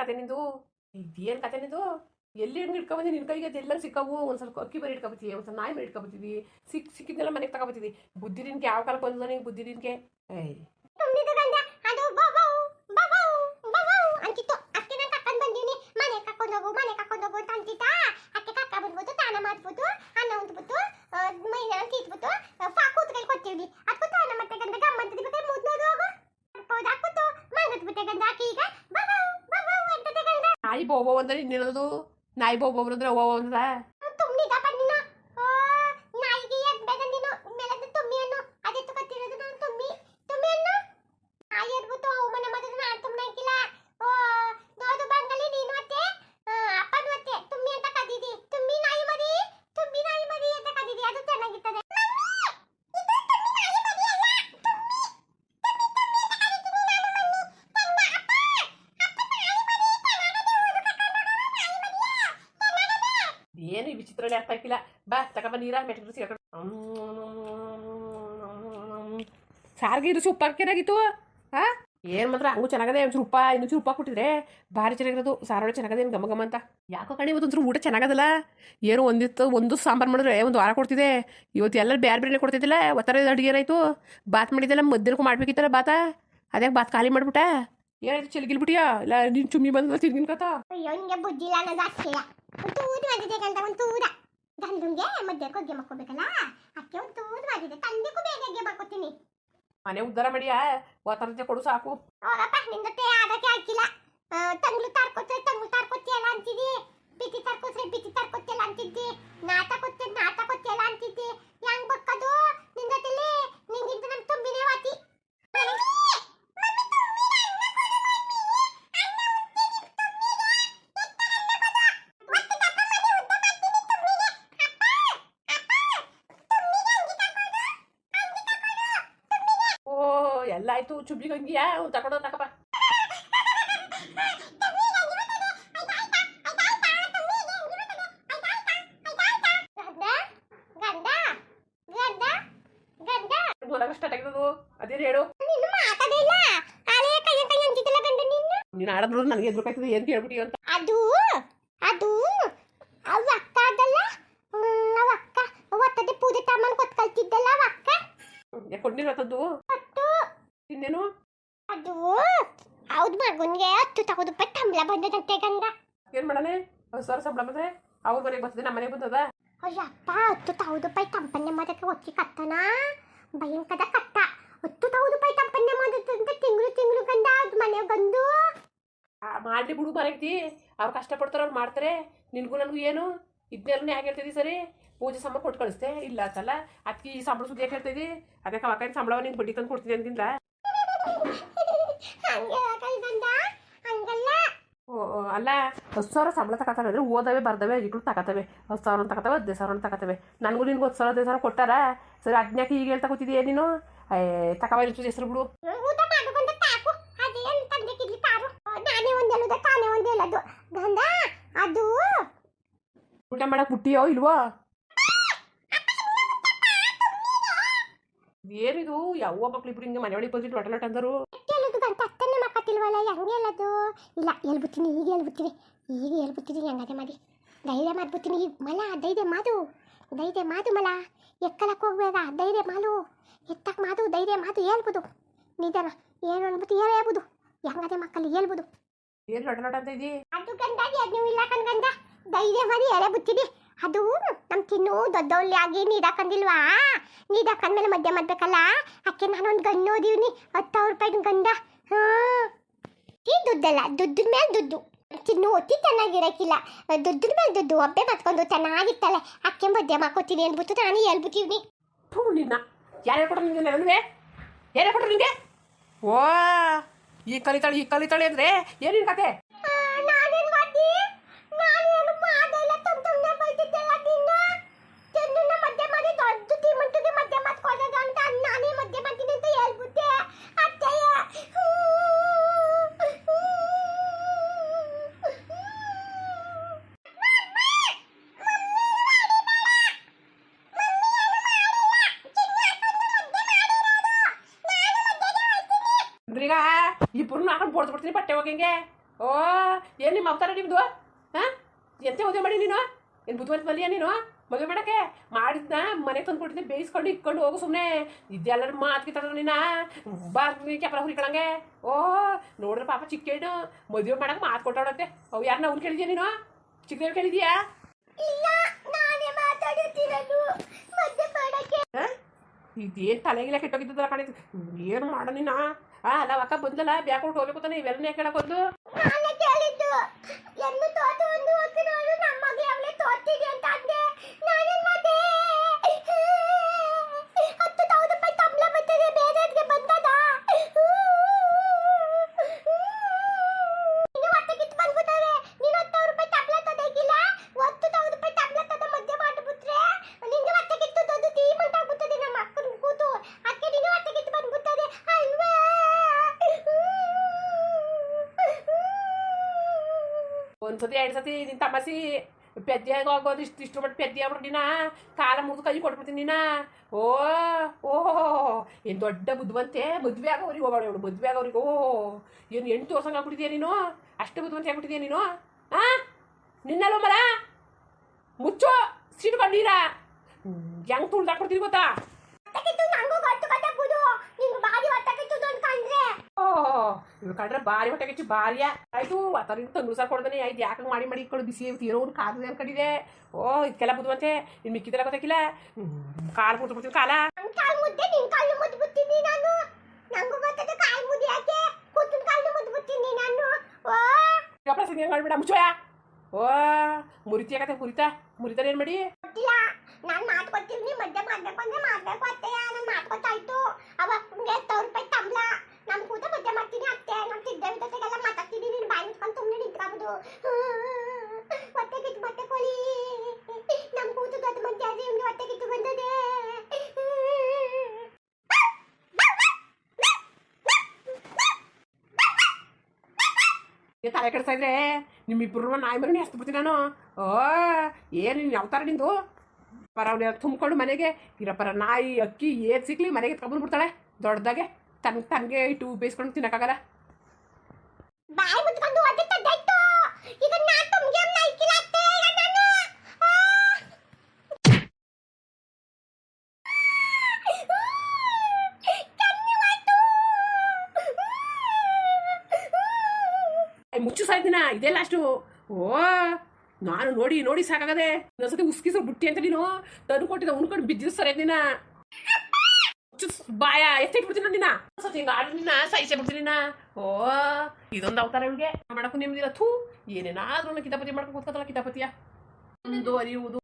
ಕತೆ ನಿಂದು? ಇದೇನು ಕತೆ ನಿಂದು? ಎಲ್ಲಿ ಹಣ್ಣು ಇಟ್ಕೊಬಂದಿ ನಿನ್ನ ಕೈಗೆ ಅದೆಲ್ಲ ಸಿಕ್ಕವು. ಒಂದು ಸ್ವಲ್ಪ ಅಕ್ಕಿ ಬರೀ ಇಟ್ಕೊಬತ್ತೀವಿ, ಒಂದು ಸ್ವಲ್ಪ ನಾಯಿ ಬರೀ ಇಟ್ಕೊಬತ್ತೀವಿ. ಸಿಕ್ಕಿದ್ದೆಲ್ಲ ಮನೆಗೆ ತಗೊಬತ್ತೀವಿ. ಬುದ್ಧಿ ನಿನ್ಗೆ ಯಾವ ಕಾಲಕ್ಕೆ ಬಂದ ನಿಂಗೆ ಬುದ್ಧಿ ನಿನ್ಗೆ? ಏಯ್ ನಾಯಿ ಬೋಬೋ ಅಂದ್ರೆ ಇನ್ನು ಹೇಳೋದು. ನಾಯಿ ಬೋಬೋ ಅಂದ್ರೆ ಓ ಅಂದ್ರ ಏನು ಈ ವಿಚಿತ್ರದಲ್ಲಿ ಅರ್ಥ ಆಗಿಲ್ಲ. ಬಾ ತಗೊಂಬ ನೀರ ಮೆಟ್ಲು ಸೇರ್ಕೊಂಡು ಸಾರಿಗೆ ಇರಿಸಿ ಉಪ್ಪು ಹಾಕಿರಾಗಿತ್ತು. ಹಾಂ ಏನು ಮಾತ್ರ ಹಂಗೂ ಚೆನ್ನಾಗದೆ. ಒಂಚೂರು ಉಪ್ಪ ಇನ್ನೊಂಚೂರು ಉಪ್ಪ ಕೊಟ್ಟಿದ್ರೆ ಭಾರಿ ಚೆನ್ನಾಗಿರೋದು. ಸಾರೋಳೆ ಚೆನ್ನಾಗದೆ ಏನು ಗಮ ಗಮ ಅಂತ. ಯಾಕೋ ಕಣಿ ಇವತ್ತು ಒಂಚೂರು ಊಟ ಚೆನ್ನಾಗದಲ್ಲ. ಏನು ಒಂದು ಸಾಂಬಾರು ಮಾಡಿದ್ರೆ ಒಂದು ವಾರ ಕೊಡ್ತಿದೆ. ಇವತ್ತು ಎಲ್ಲ ಬೇರೆ ಬೇರೆ ಕೊಡ್ತಿದ್ದಿಲ್ಲ. ಒತ್ತರ ಅಡುಗೆ ಏನಾಯ್ತು? ಬಾತ್ ಮಾಡಿದ್ದೆಲ್ಲ ಮಧ್ಯಾಹ್ನಕ್ಕೂ ಮಾಡ್ಬೇಕಿತ್ತಲ್ಲ ಬಾತ. ಅದ್ಯಾಕೆ ಬಾತ್ ಖಾಲಿ ಮಾಡ್ಬಿಟ್ಟ? ಏನಾಯ್ತು ಚೆಲ್ಗಿಲ್ಬಿಟ್ಟಿಯಾ? ಇಲ್ಲ ನೀನು ಚುಮ್ಮಿ ಬಂದ ತಿರ್ಗಿನ ಕಥ. ಅಯ್ಯೋ ನಿಂಗೆ ಬುದ್ಧಿಲ್ಲ ಅನ್ನೋದು ಅಷ್ಟೇ. ಒಂಚೂರು ಮಾಡಿದೆ ಅಂತ ಒಂಚೂರ ಗಂಡುಂಗೆ ಮಧ್ಯಾಹ್ನಕ್ಕೆ ಅಗ್ಗೆ ಮಾಡ್ಕೋಬೇಕಲ್ಲ, ಅದಕ್ಕೆ ಒಂಚೂರು ಮಾಡಿದೆ. ತಂದೆಗೂ ಬೇಗ ಅಗ್ಗೆ ಮಾಡ್ಕೊತೀನಿ. ಮನೆ ಉದ್ಧಾರ ಮಾಡಿಯಾ? ಒತ್ತರತೆ ಕೊಡು ಸಾಕು. ಹೋಗಪ್ಪ ನಿಂದತ್ತೆ ಅದಕ್ಕೆ ಹಾಕಿಲ್ಲ. ತಂಗ್ಳು ತಾರ್ಕೊತ್ತಿಯಲ್ಲ ಅಂತಿದ್ದಿ, ಬಿತಿ ತರ್ಕೊತ್ತಿಯಲ್ಲ ಅಂತಿದ್ದಿ, ನಾಟ ಕೊತ್ತಿಯಲ್ಲ ಅಂತಿದ್ದಿ. ಹೆಂಗ್ ಬಕ್ಕದು ನಿಂದತ್ತಲ್ಲಿ? ನಿಂಗಿಂತ ನಮ್ಮ ತುಂಬಿನೇ ವಾತಿ. ಎಲ್ಲ ಆಯ್ತು. ಚುಬ್ಲಿಗೆ ಹಂಗಿಯಾ? ತಗೊಂಡು ತಕಪ್ಪ. ಸ್ಟಾರ್ಟ್ ಆಗಿರೋದು ಅದೇನು ಹೇಳು. ನೀನು ಆಡೋದ್ ನೋಡಿದ್ರೆ ನನಗೆ ಎದುರುಕಾಯ್ತದೆ. ಏನು ಕೇಳ್ಬಿಟ್ಟಿ ಅಂತ. ಅದು ಅದು ಅವ ಅಕ್ಕ ಅದಲ್ಲ, ಅವ ಅಕ್ಕ ಒತ್ತದೆ ಪೂಜೆ ತಮ್ಮನ್ ಕೊತ್ ಕಲ್ತಿದ್ದಲ್ಲ ಅವ ಅಕ್ಕ. ಕೊಟ್ಟಿರತ್ತದ್ದು ಇನ್ನೇನು? ಅದು ಹೌದು ಮಗನ್ಗೆ 10,000 ರೂಪಾಯಿ ಸಂಬಳ ಬಂದದಂತೆ ಗಂಗ. ಏನ್ ಮಾಡನೆ? 10,000 ಸಂಬಳ ಬಂದ್ರೆ ಅವ್ರ ಮನೆಗೆ ಬರ್ತದೆ, ನಮ್ಮ ಮನೆಗೆ ಬಂದದ. ಅಯ್ಯಪ್ಪ 10,000 ರೂಪಾಯಿ ಸಂಪಾದನೆ ಮಾಡೋದಕ್ಕೆ ಒತ್ತಿ ಕತ್ತನ ಭಯಂಕರ ಕತ್ತ. 10,000 ರೂಪಾಯಿ ಸಂಪಾದನೆ ಮಾಡೋದಂತ ತಿಂಗಳು ಗಂಡ ಅದು ಮನೆಗೆ ಬಂದು ಮಾಡ್ಲಿ ಬಿಡು ಮನೆಗ್ತಿ. ಅವ್ರು ಕಷ್ಟಪಡ್ತಾರೆ, ಅವ್ರು ಮಾಡ್ತಾರೆ. ನಿನ್ಗೂ ನನಗೂ ಏನು ಇದನ್ನೆಲ್ಲ ಯಾಕೆ ಹೇಳ್ತಿದ್ದಿ? ಸರಿ ಪೂಜೆ ಸಂಬಳ ಕೊಟ್ಟು ಕಳಿಸ್ತೆ ಇಲ್ಲ ಅಂತಲ್ಲ. ಅದಕ್ಕೆ ಈ ಸಂಬಳ ಸುದ್ದಿ ಯಾಕೆ ಹೇಳ್ತಿದ್ದಿ? ಅದಕ್ಕೆ ಅವಕಾಯಿ ಸಂಬಳ ನಿಂಗೆ ಬಡ್ಡಿ ತಂದು ಕೊಡ್ತೀನಿ ಅಂತಿಲ್ಲ. ಓ ಅಲ್ಲ 10,000 ಸಂಬಳ ತಗೋತಾರೆ ಅಂದ್ರೆ ಓದವೆ ಬರ್ದವೆ ಇಟ್ಲು ತಗೋತವೆ. 10,000 ತಗೋತವೆ, 15,000 ತಗೋತವೆ. ನನಗೂ ನಿನ್ಗೆ 10,000 15,000 ಕೊಟ್ಟಾರ. ಸರಿ ಅದನ್ಯಾಕೆ ಈಗ ಹೇಳ್ತಾ ಕೂತಿದ್ದೀಯ ನೀನು? ತಕವ ಇರ್ತು ಹೆಸರು ಬಿಡು. ಅದು ಊಟ ಮಾಡಕ್ ಬಿಟ್ಟಿಯೋ ಇಲ್ವೋ? ಏನಿದು ಯಾವ ಮಕ್ಳು ಇಬ್ರು ಹಿಂಗೆ ಮನೆ ಒಳಗೆ ಬಂದಿಟ್ಟು ಲೊಟ ಅಂದರು. ಅತ್ತನ್ನೇ ಮಕ್ಕತ್ತಿಲ್ವಲ್ಲ, ಹೆಂಗೆ ಹೇಳೋದು? ಇಲ್ಲ ಹೇಳ್ಬಿಡ್ತೀನಿ, ಈಗ ಹೇಳ್ಬಿಡ್ತೀನಿ ಹೆಂಗದೆ ಮಾಡಿ ಧೈರ್ಯ ಮಾಡ್ಬಿಡ್ತೀನಿ. ಈಗ ಮಲ ಧೈರ್ಯ ಮಾದು ಮಲ ಎಕ್ಕಲಕ್ಕೆ ಹೋಗ್ಬೇಡ. ಧೈರ್ಯ ಮಾಡು, ಎತ್ತಕ್ಕೆ ಮಾಡು, ಧೈರ್ಯ ಮಾಡು. ಹೇಳ್ಬೋದು ನಿಧಾನ ಏನು ಅನ್ಬಿಟ್ಟು ಹೇಳ್ಬೋದು. ಹೆಂಗದೆ ಮಕ್ಕಳು ಹೇಳ್ಬೋದು. ಏನು ಲೊಟ ಅಂತ ಇದ್ದೀ? ಅದು ಗಂಡಾಗಿ ಅದು ನೀವು ಇಲ್ಲ ಕಣ್ಗಂಡ ಧೈರ್ಯ ಮಾಡಿ ಹೇಳೇ ಬಿಡ್ತೀನಿ. ಅದು ನಮ್ಮ ತಿನ್ನು ದೊಡ್ಡವಳ್ಳಿ ಆಗಿ ನೀದಾಕಂದಿಲ್ವಾ? ನೀದಾಕಂದ್ಮೇಲೆ ಮಧ್ಯ ಮಾಡ್ಬೇಕಲ್ಲ. ಅಕ್ಕೆ ನಾನೊಂದು ಗಂಡು ಓದಿವ್ನಿ 10,000 ರೂಪಾಯಿ ಗಂಡ. ಈ ದುಡ್ಡಲ್ಲ, ದುಡ್ಡಿನ ಮೇಲೆ ದುಡ್ಡು. ತಿನ್ನು ಒತ್ತಿ ಚೆನ್ನಾಗಿರಕ್ಕಿಲ್ಲ, ದುಡ್ಡಿನ ಮೇಲೆ ದುಡ್ಡು. ಒಬ್ಬೆ ಮತ್ಕೊಂಡು ಚೆನ್ನಾಗಿತ್ತಲ್ಲ, ಅಕ್ಕೆ ಮಧ್ಯ ಮಾಡ್ಕೊತೀನಿ ಅಂದ್ಬಿಟ್ಟು ನಾನು ಹೇಳ್ಬಿಟ್ಟಿವ್ನಿ. ಹ್ಞೂ ನಿನ್ನ ಯಾರು ಕೊಟ್ರು ನಿಂಗೆ? ನನಗೆ ಯಾರು ಕೊಟ್ರು ನಿಂಗೆ? ಓ ಈ ಕಲಿತಾಳೆ ಅಂದರೆ ಏನಿನ ಕತೆ? ನಾನೇನು ಮಾಡಿ ನಾನೇನು ಮಾಡಿಲ್ಲ. ತುಂಬ ಬೈತಿದ್ದೆಲ್ಲ ನಿನ್ನ ಚೆನ್ನ ಮಧ್ಯ ಮಾಡಿ ದೊಡ್ಡ ತೀಮಂಟಿಗೆ ಮಧ್ಯ ಮಾಡ್ಕೊಳ್ಳೋದು ಅಂತ ನಾನೇ ಮಧ್ಯ ಮಾಡ್ತೀನಿ ಅಂತ ಹೇಳ್ಬಿಟ್ಟೆ ಅತ್ತಯ್ಯ. ಈಗ ಇಬ್ಬರು ಹಾಕೊಂಡು ಬೋಡ್ಸ್ಬಿಡ್ತೀನಿ ಬಟ್ಟೆ ಹೋಗಂಗೆ. ಓ ಏನು ನಿಮ್ಮ ಅವತಾರ ನಿಮ್ಮದು ಹಾಂ ಎಂತ ಮದುವೆ ಮಾಡಿ ನೀನು ಏನು ಬುದ್ಧಿವಂತ ಬಲ್ಲಿಯ ನೀನು ಮದುವೆ ಮಾಡೋಕ್ಕೆ ಮಾಡಿದ್ನ ಮನೆ ತಂದು ಕೊಟ್ಟಿದ್ದೆ ಬೇಯಿಸ್ಕೊಂಡು ಇಟ್ಕೊಂಡು ಹೋಗು ಸುಮ್ಮನೆ ಇದೆಲ್ಲರ ಮಾತು ಕಿತ್ತಾಡ ನೀನು ಬಾರ್ನಿ ಕೆಪಲ ಹುರಿಕೊಳಂಗೆ ಓ ನೋಡ್ರೆ ಪಾಪ ಚಿಕ್ಕ ಹೆಣ್ಣು ಮದುವೆ ಮಾಡಕ್ಕೆ ಮಾತು ಕೊಟ್ಟಾಡತ್ತೆ ಅವು ಯಾರನ್ನ ಅವ್ರು ಕೇಳಿದ್ಯಾ ನೀನು ಚಿಕ್ಕದೇವ್ ಕೇಳಿದ್ಯಾ ಇಲ್ಲ ನಾನೇ ಮಾತಾಡುತ್ತಿರೋದು ಮದ್ದೆ ಮಾಡಕ್ಕೆ. ಇದೇನು ತಲೆಗಿಲ್ಲ ಕೆಟ್ಟೋಗಿದ್ದಲ್ಲ ಕಾಣಿದ್ದು ಏನು ಮಾಡೋ ನೀನು ಅಲ್ಲ ಅಕ್ಕ ಬಂದಲ್ಲ ಬ್ಯಾಗ್ ಕೊಟ್ಟು ಹೋಗ್ಬೇಕು ತಾನೆ ಇವೆಲ್ಲನೇ ಕೇಳಕ್ಕೊಂದು ನಾನೇ ಕೇಳಿದ್ದು ಎಂದು ತೋತು ಒಂದು ಹೋಗ್ತಿರೋಳು ನಮ್ಮ ಮಗ ಅವಳೆ ತೋರ್ತಿದೆ ಅಂತ ಅಂದೆ ನಾನೇನ್ ಮಾಡಿದೆ 10,000 ರೂಪಾಯಿ ಸಂಬಳ ಬರ್ತದೆ ಬೇರೆಯವ್ರಿಗೆ ಬಂದದ ನೀನು ಹೊಟ್ಟೆ ಕಿತ್ತು ಬಂದ್ಬಿಟ್ಟಾರೆ ನೀನು 10,000 ರೂಪಾಯಿ ಸಂಬಳ ತದಗಿಲ್ಲ 10,000 ರೂಪಾಯಿ ಸಂಬಳ ತದ ಮಧ್ಯ ಮಾಡಿಬಿಟ್ರೆ ನಿಂಗೆ ಹೊಟ್ಟೆ ಕಿತ್ತು ದೊಡ್ಡ ತೀಮಂತ ಆಗ್ಬಿಟ್ಟದೆ ನಮ್ಮ ಅಕ್ಕನ ಕೂತು ಅದಕ್ಕೆ ನೀನು ಹೊಟ್ಟೆ ಕಿತ್ತು ಬಂದ್ಬಿಟ್ಟದೆ ಅಲ್ವಾ. ಒಂದ್ಸತಿ ಎರಡು ಸತಿ ನಿನ್ನ ತಮ್ಮಸಿ ಪೆದ್ದೆ ಹೋಗೋದು ಇಷ್ಟು ಮಟ್ಟ ಪೆದ್ದೆ ಆಗ್ಬಿಟ್ಟು ನೀನ ಕಾಲ ಮುಗಿದು ಕೈ ಕೊಟ್ಬಿಡ್ತೀನಿ ನೀನ ಓ ಓಹೋ ಏನು ದೊಡ್ಡ ಬುದ್ಧಿವಂತೆ ಮದುವೆ ಆಗೋರಿಗೆ ಹೋಗೋಣ ಇವಳು ಮದುವೆ ಆಗೋರಿಗೆ ಓ ಏನು 8 ವರ್ಷ ಆಗ್ಬಿಟ್ಟಿದ್ಯಾ ನೀನು ಅಷ್ಟು ಬುದ್ಧಿವಂತೆ ಆಗ್ಬಿಟ್ಟಿದ್ಯಾ ನೀನು ಹಾಂ ನಿನ್ನಲ್ವ ಮರ ಮುಚ್ಚೋ ಸಿಡ್ಕೊಂಡೀರ ಹೆಂಗೆ ತುಳ್ದಾಕ್ಬಿಡ್ತೀನಿ ಗೊತ್ತಾ ಇವ್ರು ಕಂಡ್ರೆ ಭಾರಿ ಹೊಟ್ಟೆ ಕಿಚ್ಚು ಭಾರಿಯ ಆಯ್ತು ಆತರಿಂದ ತಂಗ್ಳು ಸಾರು ಕೊಡ್ದಾನೆ ಆಯ್ತು ಯಾಕೆ ಮಾಡಿ ಇಟ್ಕೊಂಡು ಬಿಸಿ ಏನೋ ಒಂದು ಕಾದು ಅನ್ಕೊಂಡಿದೆ ಓ ಇದಕ್ಕೆಲ್ಲ ಬುದ್ಧಿವಂತೆ ಇನ್ನು ಮಿಕ್ಕಿದೆಲ್ಲ ಗೊತ್ತಾಗಿಲ್ಲ ಕಾಲು ಮುಟ್ಟು ಬಿಡ್ತೀನಿ ಕಾಲ ಪ್ರಸಂಗ ಮಾಡ್ಬೇಡ ಮುಚ್ಚೋಯ ಓ ಮುರಿತಿ ಆಗತ್ತೆ ಮುರಿತಾನೆ ಏನು ಮಾಡಿ ನಾನು ಮಾಡ್ಕೊಡ್ತೀನಿ ಮದ್ದೆ ಮಾಡ್ಬೇಕು ಅಂದ್ರೆ ಮಾಡ್ಬೇಕು ಅತ್ತೆಯ ನಾನು ಮಾಡ್ಕೊತಾಯ್ತು ಅವಾಗ 10,000 ರೂಪಾಯಿ ಸಂಬಳ ನಾನು ಕೂತ ಮದ್ದೆ ಮಾಡ್ತೀನಿ ಅತ್ತೆ ನಾನು ತಿದ್ದೆ ಜೊತೆಗೆಲ್ಲ ಮಾತಾಡ್ತೀನಿ ನೀನು ಬಾಯಿ ಮುಚ್ಕೊಂಡು ಸುಮ್ಮನೆ ನಿಂತ್ಕೊಂಡು ಹೊಟ್ಟೆ ಕಿತ್ತು ಮತ್ತೆ ಕೊಳಿ ನಮ್ಮ ಕೂತು ದೊಡ್ಡ ಮದ್ದೆ ಆದ್ರೆ ಇವ್ನಿಗೆ ಹೊಟ್ಟೆ ಕಿತ್ತು ಬಂದದೆ. ತಲೆ ಕೆಡ್ತಾ ಇದ್ರೆ ನಿಮ್ಮಿಬ್ಬರು ನಾಯಿ ಮರನೇ ಹಸ್ತು ಬಿಡ್ತೀನಿ ನಾನು ಓ ಏನು ನೀನು ಯಾವ ಥರ ನಿಂದು ಪರ ಅವನ ತುಂಬಿಕೊಂಡು ಮನೆಗೆ ಇರಪ್ಪರ ನಾಯಿ ಅಕ್ಕಿ ಏದು ಸಿಕ್ಲಿ ಮನೆಗೆ ತಗೊಂಡ್ಬಿಡ್ತಾಳೆ ದೊಡ್ಡದಾಗೆ ತನಗೆ ಇಟ್ಟು ಬೇಯಿಸ್ಕೊಂಡು ತಿನ್ನಕ್ಕಾಗಲ್ಲ. ಬಾಯಿ ಮುಚ್ಕೊಂಡು ಹೊಟ್ಟೆ ತದ್ದಾಯ್ತು ಈಗ ನಾನು ತುಮ್ಗೆ ನಾಯ್ಕಿಲ್ಲ ಅತ್ತೆ ಈಗ ನಾನು ಮುಚ್ಚು ಸಾಯ್ತಿನ ಇದೇ ಲಾಸ್ಟು ಓ ನಾನು ನೋಡಿ ಸಾಕಾಗದೆ ಇನ್ನೊಂದ್ಸತಿ ಉಸ್ಕಿಸೋ ಬುಟ್ಟಿ ಅಂತ ನೀನು ತಂದು ಕೊಟ್ಟಿದ್ದ ಉಣ್ಕೊಂಡು ಬಿದ್ದಿದ್ದು ಸರಿ ನೀನ ಬಾಯ ಎತ್ತಿಟ್ಬಿಡ್ತೀನಿ ನೀನ ಸತಿ ಹಿಂಗ ಆಡ್ರಿ ನಿನ್ನ ಸಹಿಸೇ ಬಿಡ್ತೀನಿ ನೀನ ಓ ಇದೊಂದು ಅವತಾರ ಇವಳಿಗೆ ಮಾಡಕ್ಕೂ ನಿಮ್ದಿಲ್ಲ ಥೂ ಏನೇನಾದ್ರೂ ಕಿತಾಪತಿ ಮಾಡ್ಕೊಂಡು ಕೂತ್ಕೊತಲ್ಲ ಕಿತಾಪತಿಯ ಒಂದು ಅರಿಯುವುದು